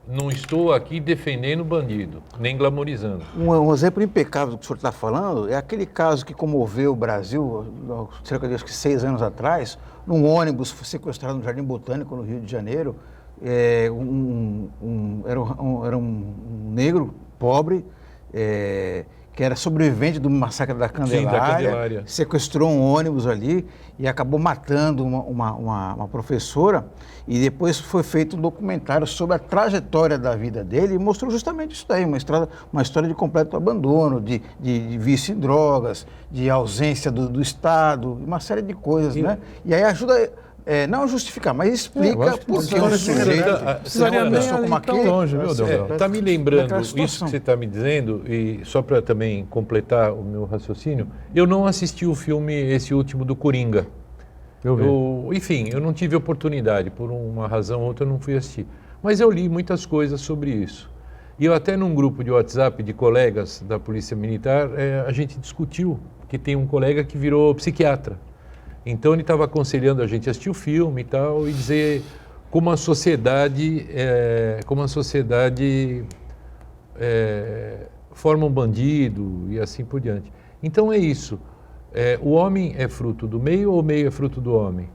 não estou aqui defendendo bandido, nem glamorizando. Um exemplo impecável do que o senhor está falando é aquele caso que comoveu o Brasil, cerca de 6 anos atrás, num ônibus sequestrado no Jardim Botânico, no Rio de Janeiro. Era um negro pobre, que era sobrevivente do massacre da Candelária, sequestrou um ônibus ali e acabou matando uma professora, e depois foi feito um documentário sobre a trajetória da vida dele e mostrou justamente isso daí, uma história de completo abandono, de vício em drogas, de ausência do Estado, uma série de coisas, né? E aí ajuda... não justificar, mas explica por que um sujeito precisaria uma pessoa como aquele... longe, viu, Delbel? Está me lembrando isso que você está me dizendo, e só para também completar o meu raciocínio, eu não assisti o filme, esse último do Coringa. Enfim, eu não tive oportunidade, por uma razão ou outra eu não fui assistir. Mas eu li muitas coisas sobre isso. E eu até num grupo de WhatsApp de colegas da Polícia Militar, a gente discutiu, que tem um colega que virou psiquiatra. Então ele estava aconselhando a gente a assistir o filme e tal, e dizer como a sociedade forma um bandido e assim por diante. Então é isso. O homem é fruto do meio ou o meio é fruto do homem?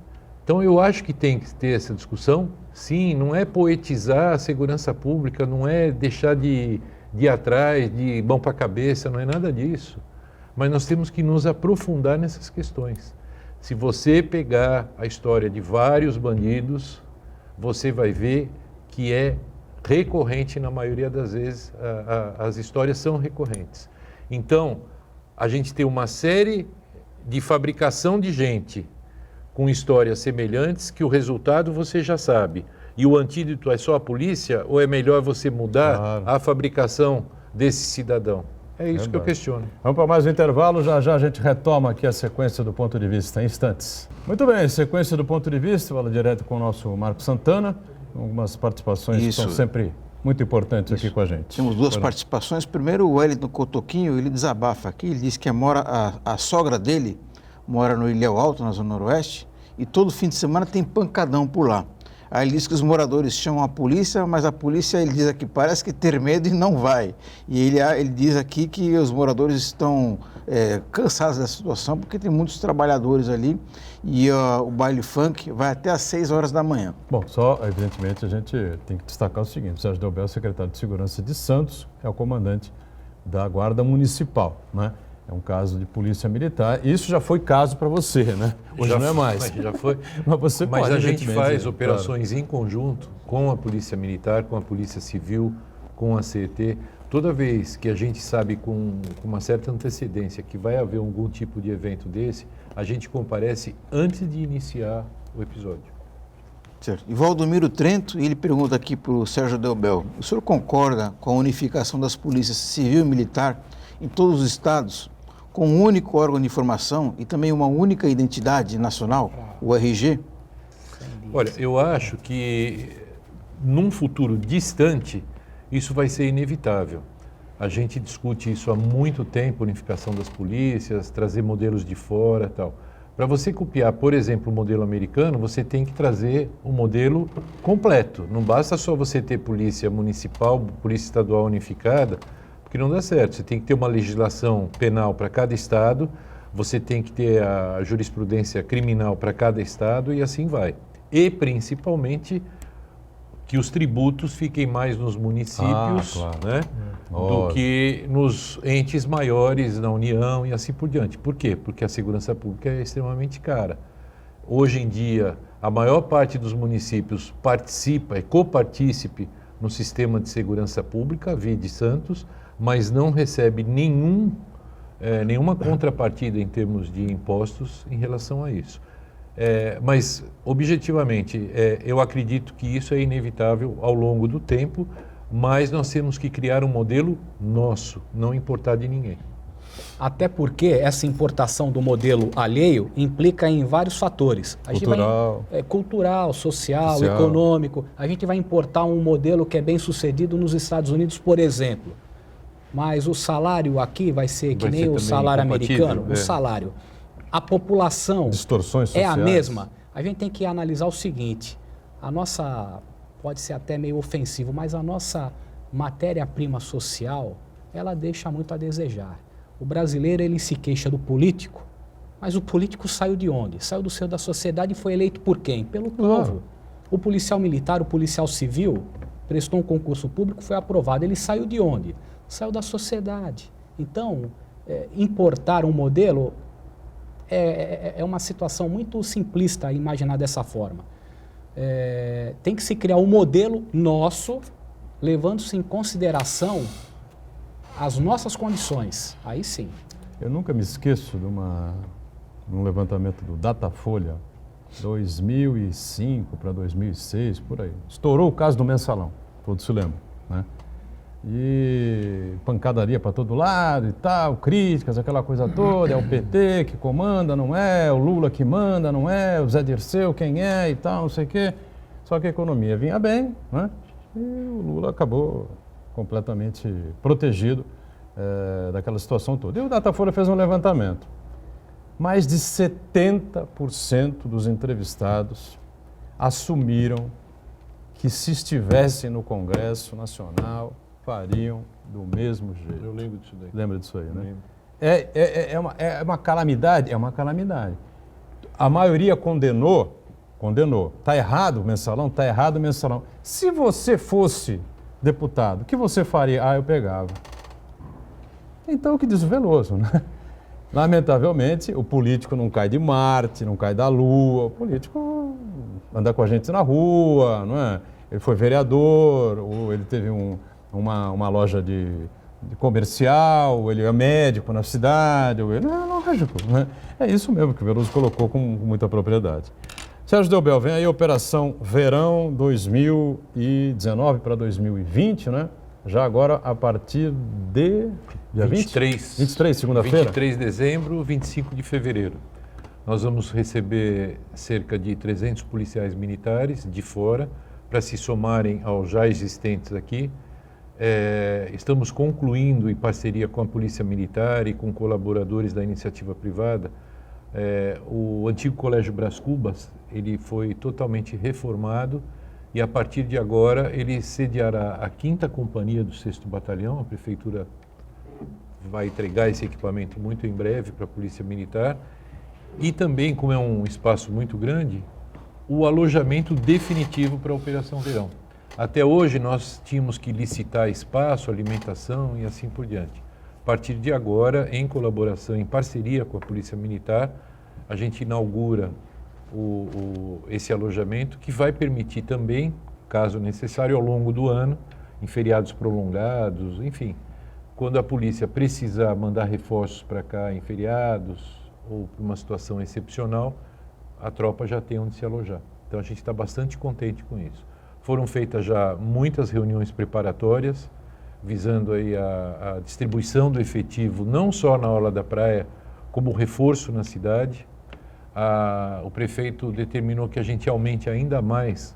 Então eu acho que tem que ter essa discussão. Sim, não é poetizar a segurança pública, não é deixar de ir atrás, de mão para a cabeça, não é nada disso. Mas nós temos que nos aprofundar nessas questões. Se você pegar a história de vários bandidos, você vai ver que é recorrente na maioria das vezes, as histórias são recorrentes. Então, a gente tem uma série de fabricação de gente com histórias semelhantes que o resultado você já sabe. E o antídoto é só a polícia ou é melhor você mudar a fabricação desse cidadão? É isso que eu questiono. Vamos para mais um intervalo, já a gente retoma aqui a sequência do ponto de vista em instantes. Muito bem, sequência do ponto de vista, fala direto com o nosso Marco Santana, algumas participações que são sempre muito importantes aqui com a gente. Temos duas participações. Primeiro, o Wellington Cotoquinho, ele desabafa aqui, ele diz que a sogra dele mora no Ilhéu Alto, na Zona Noroeste, e todo fim de semana tem pancadão por lá. Aí ele diz que os moradores chamam a polícia, mas a polícia, ele diz aqui, parece que ter medo e não vai. E ele diz aqui que os moradores estão cansados dessa situação, porque tem muitos trabalhadores ali e o baile funk vai até às 6 horas da manhã. Bom, só, evidentemente, a gente tem que destacar o seguinte: o Sérgio Delbel, secretário de Segurança de Santos, é o comandante da Guarda Municipal, né? É um caso de polícia militar. Isso já foi caso para você, né? Hoje já não é mais. Já foi. Mas a gente faz operações em conjunto com a Polícia Militar, com a Polícia Civil, com a CET. Toda vez que a gente sabe com uma certa antecedência que vai haver algum tipo de evento desse, a gente comparece antes de iniciar o episódio. Certo. E Valdomiro Trento, ele pergunta aqui para o Sérgio Delbel: o senhor concorda com a unificação das polícias civil e militar em todos os estados, com um único órgão de informação e também uma única identidade nacional, o RG? Olha, eu acho que num futuro distante isso vai ser inevitável. A gente discute isso há muito tempo, unificação das polícias, trazer modelos de fora e tal. Para você copiar, por exemplo, o modelo americano, você tem que trazer um modelo completo. Não basta só você ter polícia municipal, polícia estadual unificada, porque não dá certo. Você tem que ter uma legislação penal para cada estado, você tem que ter a jurisprudência criminal para cada estado e assim vai. E, principalmente, que os tributos fiquem mais nos municípios, claro. né, do Óbvio. que nos entes maiores da União e assim por diante. Por quê? Porque a segurança pública é extremamente cara. Hoje em dia, a maior parte dos municípios participa, é copartícipe no sistema de segurança pública, vide Santos, mas não recebe nenhuma contrapartida em termos de impostos em relação a isso. Mas, objetivamente, eu acredito que isso é inevitável ao longo do tempo, mas nós temos que criar um modelo nosso, não importar de ninguém. Até porque essa importação do modelo alheio implica em vários fatores. Cultural. Cultural, social, Social. econômico. A gente vai importar um modelo que é bem sucedido nos Estados Unidos, por exemplo. Mas o salário aqui vai ser que Vai nem ser o também salário incompatível, americano. é. O salário. A população Distorções é a sociais. mesma. A gente tem que analisar o seguinte. A nossa, pode ser até meio ofensivo, mas a nossa matéria-prima social, ela deixa muito a desejar. O brasileiro, ele se queixa do político, mas o político saiu de onde? Saiu do seio da sociedade e foi eleito por quem? Pelo povo. O policial militar, o policial civil, prestou um concurso público, foi aprovado. Ele saiu de onde? Saiu da sociedade. Então, importar um modelo é uma situação muito simplista imaginar dessa forma. Tem que se criar um modelo nosso, levando-se em consideração as nossas condições. Aí sim. Eu nunca me esqueço de um levantamento do Datafolha, 2005 para 2006, por aí. Estourou o caso do Mensalão, todos se lembram, né? E pancadaria para todo lado e tal, críticas, aquela coisa toda, é o PT que comanda, não é, o Lula que manda, não é, o Zé Dirceu quem é e tal, não sei o quê. Só que a economia vinha bem, né? E o Lula acabou completamente protegido daquela situação toda. E o Datafolha fez um levantamento. Mais de 70% dos entrevistados assumiram que se estivessem no Congresso Nacional, fariam do mesmo jeito. Eu lembro disso daí. Lembra disso aí, né? Lembro. É uma calamidade? É uma calamidade. A maioria condenou. Está errado o mensalão? Está errado o mensalão. Se você fosse deputado, o que você faria? Eu pegava. Então, o que diz o Veloso, né? Lamentavelmente, o político não cai de Marte, não cai da Lua. O político anda com a gente na rua, não é? Ele foi vereador, ou ele teve uma loja de comercial, ele é médico na cidade, ou ele... É lógico, né? É isso mesmo que o Veloso colocou com muita propriedade. Sérgio Delbel, vem aí a Operação Verão 2019 para 2020, né? Já agora a partir de... Dia 23. 23, segunda-feira? 23 de dezembro, 25 de fevereiro. Nós vamos receber cerca de 300 policiais militares de fora para se somarem aos já existentes aqui. Estamos concluindo, em parceria com a Polícia Militar e com colaboradores da iniciativa privada, o antigo Colégio Brás Cubas, ele foi totalmente reformado e a partir de agora ele sediará a 5ª Companhia do 6º Batalhão. A Prefeitura vai entregar esse equipamento muito em breve para a Polícia Militar e também, como é um espaço muito grande, o alojamento definitivo para a Operação Verão. Até hoje nós tínhamos que licitar espaço, alimentação e assim por diante. A partir de agora, em colaboração, em parceria com a Polícia Militar, a gente inaugura esse alojamento que vai permitir também, caso necessário, ao longo do ano, em feriados prolongados, enfim, quando a polícia precisar mandar reforços para cá em feriados ou por uma situação excepcional, a tropa já tem onde se alojar. Então a gente está bastante contente com isso. Foram feitas já muitas reuniões preparatórias, visando aí a distribuição do efetivo, não só na Orla da Praia, como reforço na cidade. O prefeito determinou que a gente aumente ainda mais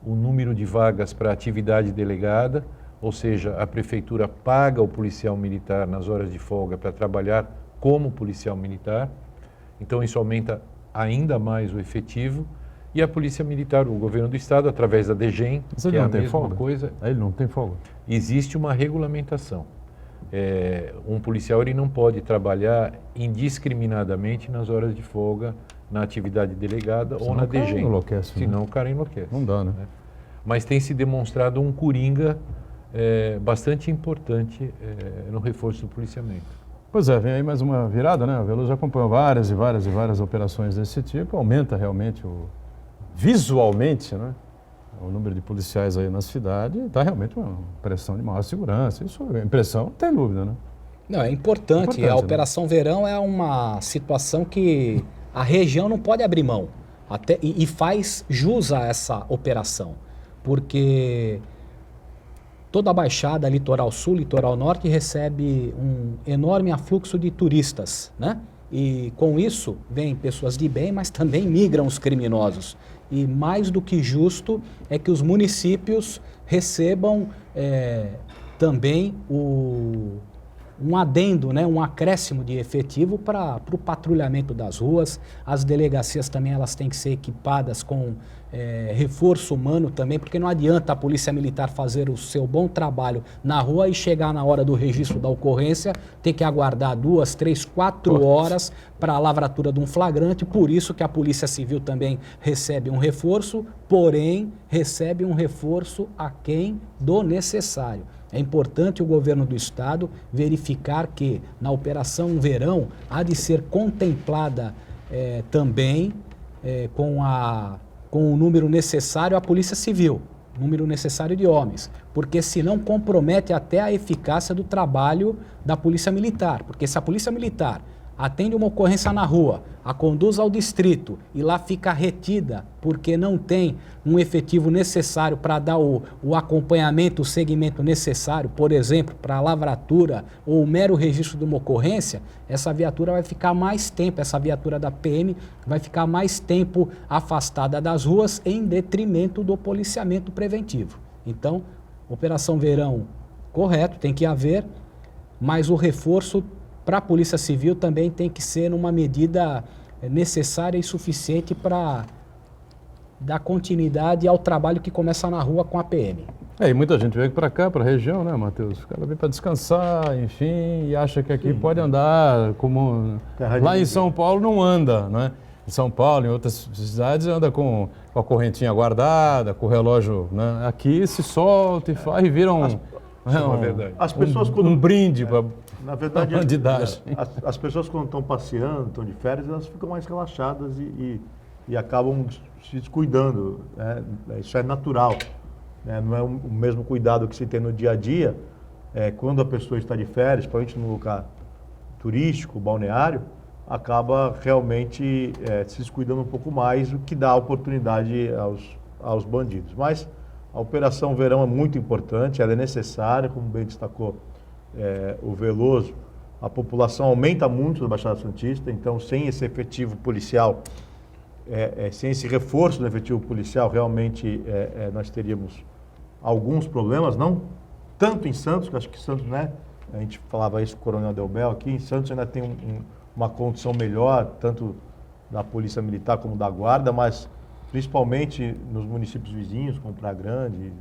o número de vagas para atividade delegada, ou seja, a prefeitura paga o policial militar nas horas de folga para trabalhar como policial militar. Então isso aumenta ainda mais o efetivo. E a Polícia Militar, o governo do estado, através da DGEM, Mas ele que é não a tem mesma folga? coisa, Ele não tem folga? existe uma regulamentação. Um policial ele não pode trabalhar indiscriminadamente nas horas de folga, na atividade delegada ou Senão na o cara DGEM. enlouquece, né? Senão o cara enlouquece. Não dá, né? mas tem se demonstrado um coringa bastante importante no reforço do policiamento. Pois é, vem aí mais uma virada, né? O Veloso já acompanhou várias e várias e várias operações desse tipo, aumenta realmente visualmente, né? O número de policiais aí na cidade, está realmente uma pressão de maior segurança. Isso, a impressão, não tem dúvida, né? Não, é importante. A né? Operação Verão é uma situação que a região não pode abrir mão. E faz jus a essa operação. Porque toda a Baixada, Litoral Sul, Litoral Norte, recebe um enorme afluxo de turistas, né? E com isso, vêm pessoas de bem, mas também migram os criminosos. E mais do que justo é que os municípios recebam também um adendo, né, um acréscimo de efetivo para o patrulhamento das ruas. As delegacias também elas têm que ser equipadas com reforço humano também, porque não adianta a Polícia Militar fazer o seu bom trabalho na rua e chegar na hora do registro da ocorrência, ter que aguardar 2, 3, 4 horas para a lavratura de um flagrante. Por isso que a Polícia Civil também recebe um reforço, porém recebe um reforço aquém do necessário. É importante o governo do estado verificar que na Operação Verão há de ser contemplada também com o número necessário à Polícia Civil, número necessário de homens, porque senão compromete até a eficácia do trabalho da Polícia Militar, porque se a Polícia Militar atende uma ocorrência na rua, a conduz ao distrito e lá fica retida porque não tem um efetivo necessário para dar o acompanhamento, o segmento necessário, por exemplo, para a lavratura ou o mero registro de uma ocorrência, essa viatura vai ficar mais tempo, essa viatura da PM vai ficar mais tempo afastada das ruas em detrimento do policiamento preventivo. Então, Operação Verão, correto, tem que haver, mas o reforço para a Polícia Civil também tem que ser numa medida necessária e suficiente para dar continuidade ao trabalho que começa na rua com a PM. E muita gente vem para cá, para a região, né, Matheus? O cara vem para descansar, enfim, e acha que aqui pode andar como... Lá em São Paulo não anda, né? Em São Paulo, em outras cidades, anda com a correntinha guardada, com o relógio, né? Aqui se solta e faz e vira verdade. As pessoas um brinde para... Na verdade, bandidagem. As pessoas quando estão passeando, estão de férias, elas ficam mais relaxadas e acabam se descuidando, né? Isso é natural, né? Não é o mesmo cuidado que se tem no dia a dia. Quando a pessoa está de férias, principalmente num lugar turístico, balneário, acaba realmente se descuidando um pouco mais, o que dá oportunidade aos bandidos. Mas a Operação Verão é muito importante, ela é necessária, como bem destacou o Veloso. A população aumenta muito na Baixada Santista, então sem esse efetivo policial, sem esse reforço do efetivo policial, realmente nós teríamos alguns problemas, não tanto em Santos, que acho que Santos, né, a gente falava isso com o Coronel Delbel aqui, em Santos ainda tem uma condição melhor, tanto da Polícia Militar como da Guarda, mas principalmente nos municípios vizinhos, como Praia Grande,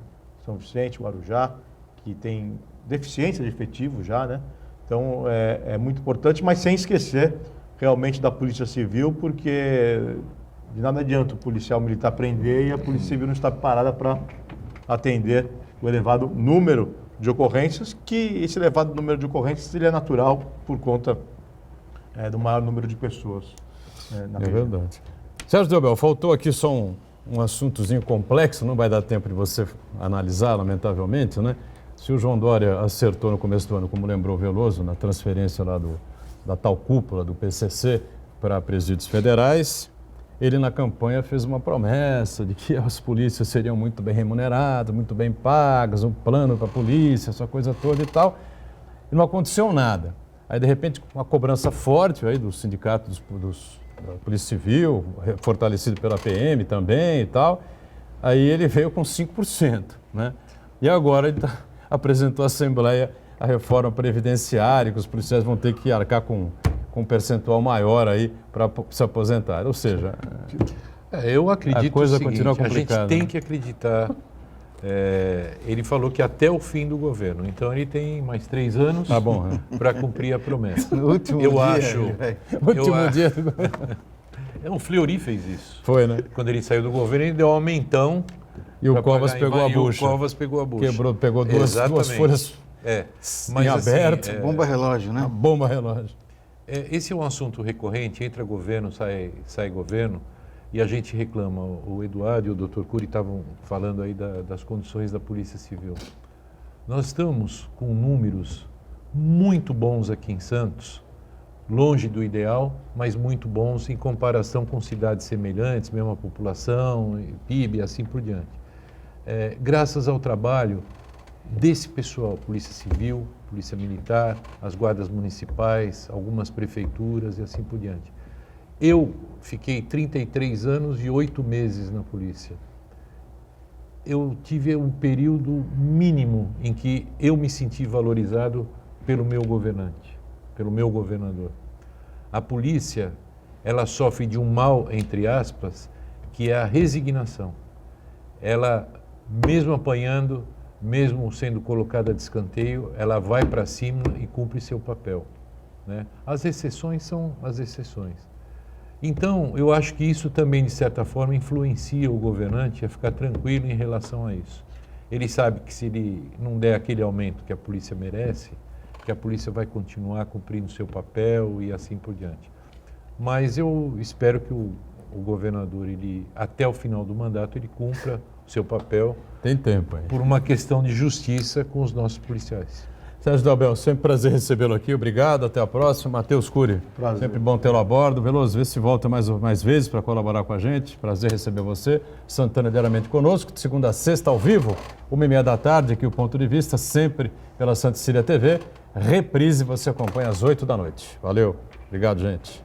São Vicente, Guarujá, que tem deficiência de efetivo já, né? Então é muito importante, mas sem esquecer realmente da Polícia Civil, porque de nada adianta o policial militar prender e a Polícia Civil não está preparada para atender o elevado número de ocorrências, que esse elevado número de ocorrências ele é natural por conta do maior número de pessoas na região. Verdade. Sérgio Delbel, faltou aqui só um assuntozinho complexo, não vai dar tempo de você analisar, lamentavelmente, né? Se o João Dória acertou no começo do ano, como lembrou o Veloso, na transferência lá da tal cúpula do PCC para presídios federais, ele na campanha fez uma promessa de que as polícias seriam muito bem remuneradas, muito bem pagas, um plano para a polícia, essa coisa toda e tal, e não aconteceu nada. Aí, de repente, uma cobrança forte aí do sindicato da Polícia Civil, fortalecido pela PM também e tal, aí ele veio com 5%, né? E agora ele apresentou à Assembleia a reforma previdenciária, que os policiais vão ter que arcar com um percentual maior aí para se aposentar. Ou seja, eu acredito a coisa o seguinte, continua a complicada. gente tem que acreditar. Ele falou que até o fim do governo. Então ele tem mais 3 anos para cumprir a promessa. No último eu dia, acho. Último dia do governo. O Fleury fez isso. Foi, né? Quando ele saiu do governo, ele deu um aumentão E o pra Covas pagar pegou a e bucha. o Covas pegou a bucha. Quebrou, pegou duas Exatamente. folhas É, em aberto. assim, Bomba relógio, A né? bomba relógio. esse é um assunto recorrente, entra governo, sai governo, e a gente reclama. O Eduardo e o Dr. Cury estavam falando aí das condições da Polícia Civil. Nós estamos com números muito bons aqui em Santos, longe do ideal, mas muito bons em comparação com cidades semelhantes, mesma população, PIB e assim por diante. Graças ao trabalho desse pessoal, Polícia Civil, Polícia Militar, as guardas municipais, algumas prefeituras e assim por diante. Eu fiquei 33 anos e 8 meses na polícia. Eu tive um período mínimo em que eu me senti valorizado pelo meu governante, pelo meu governador. A polícia, ela sofre de um mal, entre aspas, que é a resignação. Ela, mesmo apanhando, mesmo sendo colocada de escanteio, ela vai para cima e cumpre seu papel, né? As exceções são as exceções. Então, eu acho que isso também, de certa forma, influencia o governante a ficar tranquilo em relação a isso. Ele sabe que se ele não der aquele aumento que a polícia merece, que a polícia vai continuar cumprindo seu papel e assim por diante. Mas eu espero que o governador, ele, até o final do mandato, ele cumpra o seu papel. Tem tempo aí. Por uma questão de justiça com os nossos policiais. Sérgio Delbel, sempre prazer recebê-lo aqui. Obrigado, até a próxima. Matheus Cury, Prazer. sempre bom tê-lo a bordo. Veloso, vê se volta mais vezes para colaborar com a gente. Prazer receber você. Santana diariamente conosco, de segunda a sexta ao vivo, 1h30 aqui o Ponto de Vista, sempre pela Santa Cecília TV. Reprise você acompanha às 8 da noite. Valeu. Obrigado, gente.